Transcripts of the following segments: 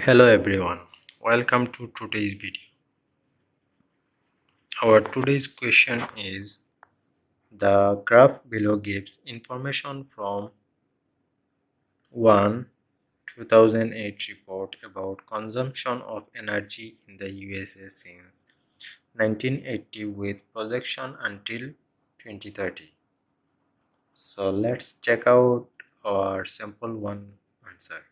Hello everyone, welcome to today's video. Our today's question is the graph below gives information from 1 2008 report about consumption of energy in the USA since 1980 with projection until 2030. So let's check out our sample 1 answer.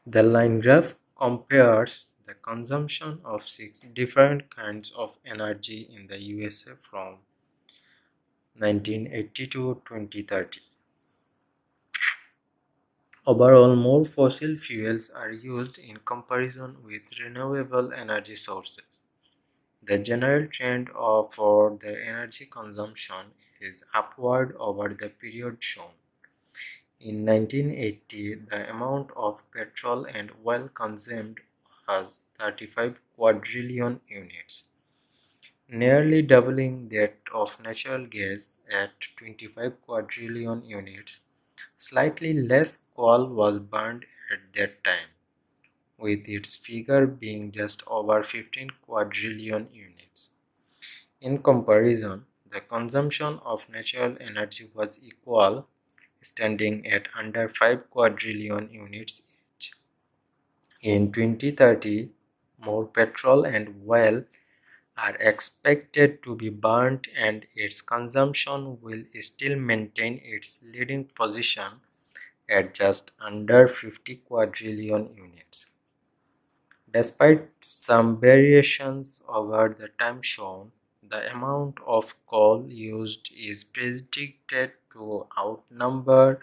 The line graph compares the consumption of 6 different kinds of energy in the USA from 1980 to 2030. Overall, more fossil fuels are used in comparison with renewable energy sources. The general trend for the energy consumption is upward over the period shown. In 1980, the amount of petrol and oil consumed was 35 quadrillion units, nearly doubling that of natural gas at 25 quadrillion units. Slightly less coal was burned at that time, with its figure being just over 15 quadrillion units. In comparison, the consumption of natural energy was equal, standing at under 5 quadrillion units each. In 2030, more petrol and oil are expected to be burnt and its consumption will still maintain its leading position at just under 50 quadrillion units. Despite some variations over the time shown, the amount of coal used is predicted to outnumber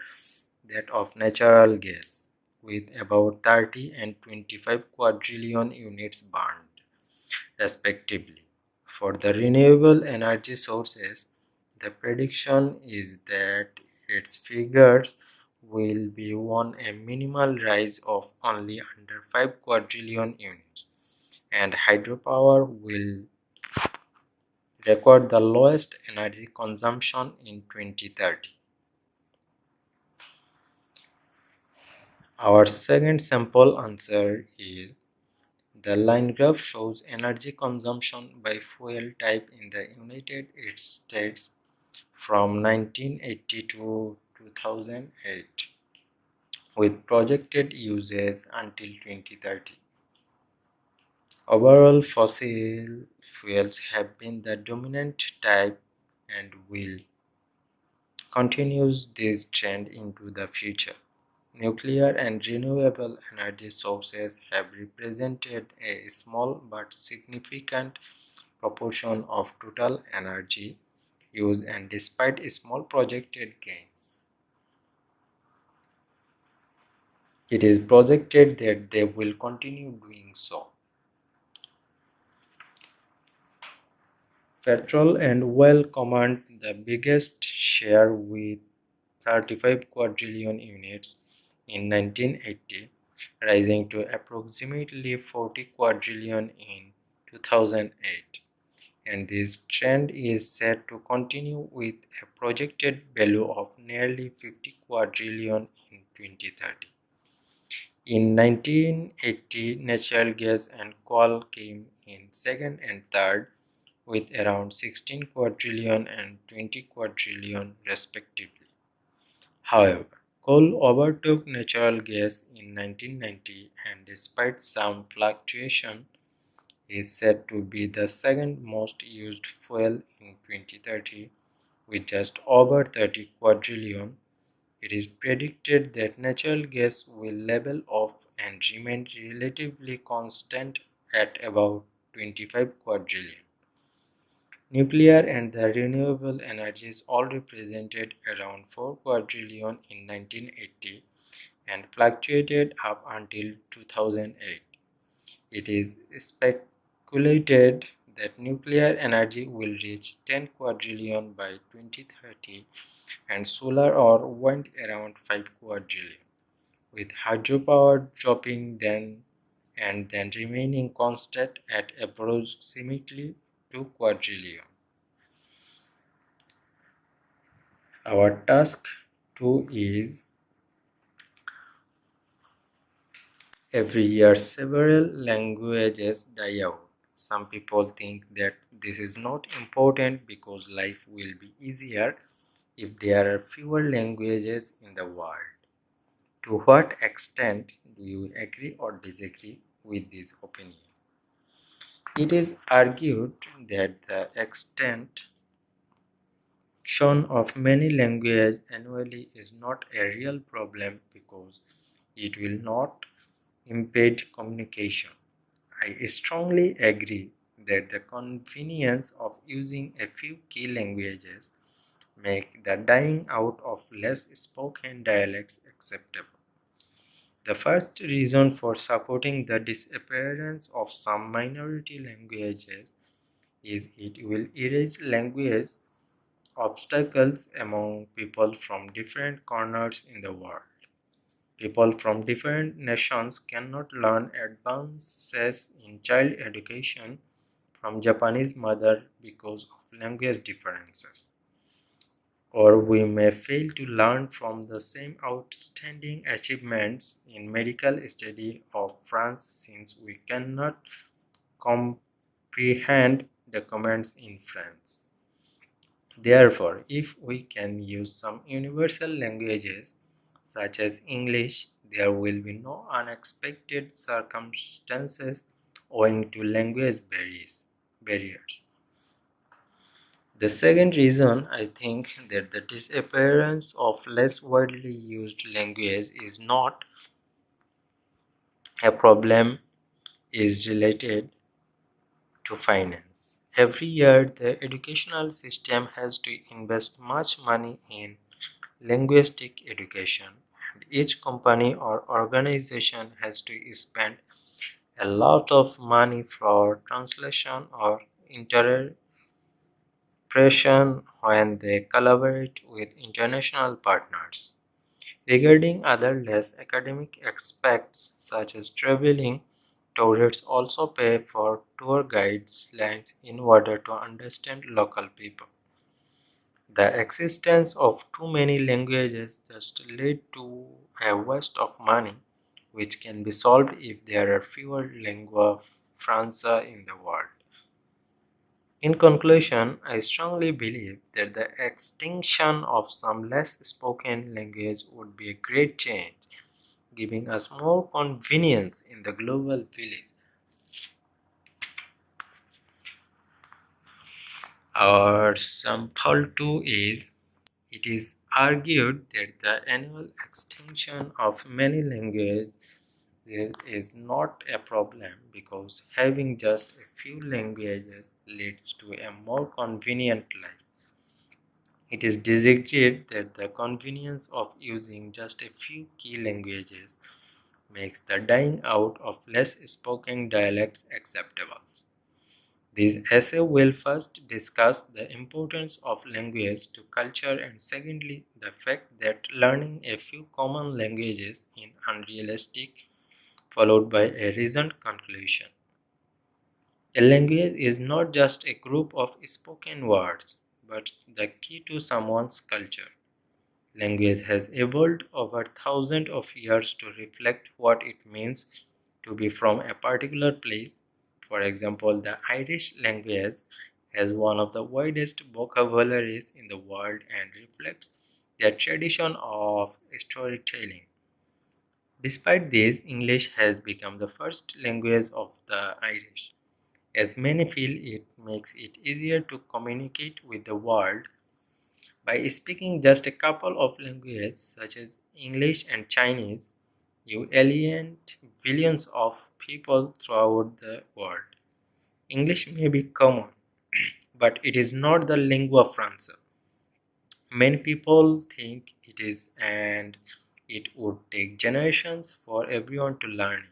that of natural gas, with about 30 and 25 quadrillion units burned, respectively. For the renewable energy sources, the prediction is that its figures will be on a minimal rise of only under 5 quadrillion units, and hydropower will record the lowest energy consumption in 2030. Our second sample answer is the line graph shows energy consumption by fuel type in the United States from 1980 to 2008, with projected uses until 2030. Overall, fossil fuels have been the dominant type and will continue this trend into the future. Nuclear and renewable energy sources have represented a small but significant proportion of total energy use, and despite small projected gains, it is projected that they will continue doing so. Petrol and oil command the biggest share with 35 quadrillion units in 1980, rising to approximately 40 quadrillion in 2008. And this trend is set to continue with a projected value of nearly 50 quadrillion in 2030. In 1980, natural gas and coal came in second and third, with around 16 quadrillion and 20 quadrillion respectively. However, coal overtook natural gas in 1990, and despite some fluctuation, is said to be the second most used fuel in 2030 with just over 30 quadrillion. It is predicted that natural gas will level off and remain relatively constant at about 25 quadrillion. Nuclear and the renewable energies all represented around 4 quadrillion in 1980 and fluctuated up until 2008. It is speculated that nuclear energy will reach 10 quadrillion by 2030 and solar or wind around 5 quadrillion, with hydropower dropping then and then remaining constant at approximately 2 quadrillion. Our task 2 is every year several languages die out. Some people think that this is not important because life will be easier if there are fewer languages in the world. To what extent do you agree or disagree with this opinion? It is argued that the extension of many languages annually is not a real problem because it will not impede communication. I strongly agree that the convenience of using a few key languages make the dying out of less spoken dialects acceptable. The first reason for supporting the disappearance of some minority languages is it will erase language obstacles among people from different corners in the world. People from different nations cannot learn advances in child education from Japanese mother because of language differences. Or we may fail to learn from the same outstanding achievements in medical study of France since we cannot comprehend documents in France. Therefore, if we can use some universal languages such as English, there will be no unexpected circumstances owing to language barriers. The second reason I think that the disappearance of less widely used language is not a problem is related to finance. Every year, the educational system has to invest much money in linguistic education, and each company or organization has to spend a lot of money for translation or interpretation when they collaborate with international partners. Regarding other less academic aspects such as traveling, tourists also pay for tour guides' lands in order to understand local people. The existence of too many languages just lead to a waste of money, which can be solved if there are fewer lingua franca in the world. In conclusion, I strongly believe that the extinction of some less spoken language would be a great change, giving us more convenience in the global village. Our sample 2 is it is argued that the annual extinction of many languages is not a problem because having just a few languages leads to a more convenient life. It is disagreed that the convenience of using just a few key languages makes the dying out of less spoken dialects acceptable. This essay will first discuss the importance of language to culture and secondly the fact that learning a few common languages is unrealistic, followed by a reasoned conclusion. A language is not just a group of spoken words, but the key to someone's culture. Language has evolved over thousands of years to reflect what it means to be from a particular place. For example, the Irish language has one of the widest vocabularies in the world and reflects their tradition of storytelling. Despite this, English has become the first language of the Irish, as many feel it makes it easier to communicate with the world. By speaking just a couple of languages such as English and Chinese, you alienate billions of people throughout the world. English may be common, but it is not the lingua franca. Many people think it is, and it would take generations for everyone to learn it.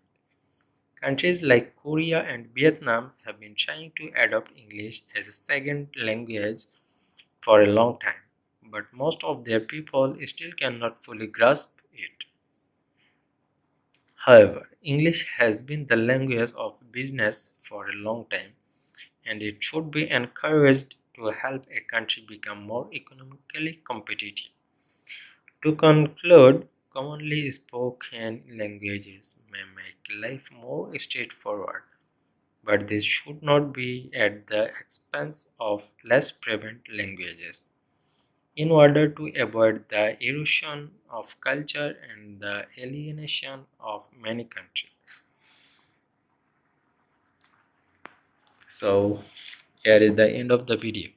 Countries like Korea and Vietnam have been trying to adopt English as a second language for a long time, but most of their people still cannot fully grasp it. However, English has been the language of business for a long time, and it should be encouraged to help a country become more economically competitive. To conclude, commonly spoken languages may make life more straightforward, but this should not be at the expense of less prevalent languages. In order to avoid the erosion of culture and the alienation of many countries. So, here is the end of the video.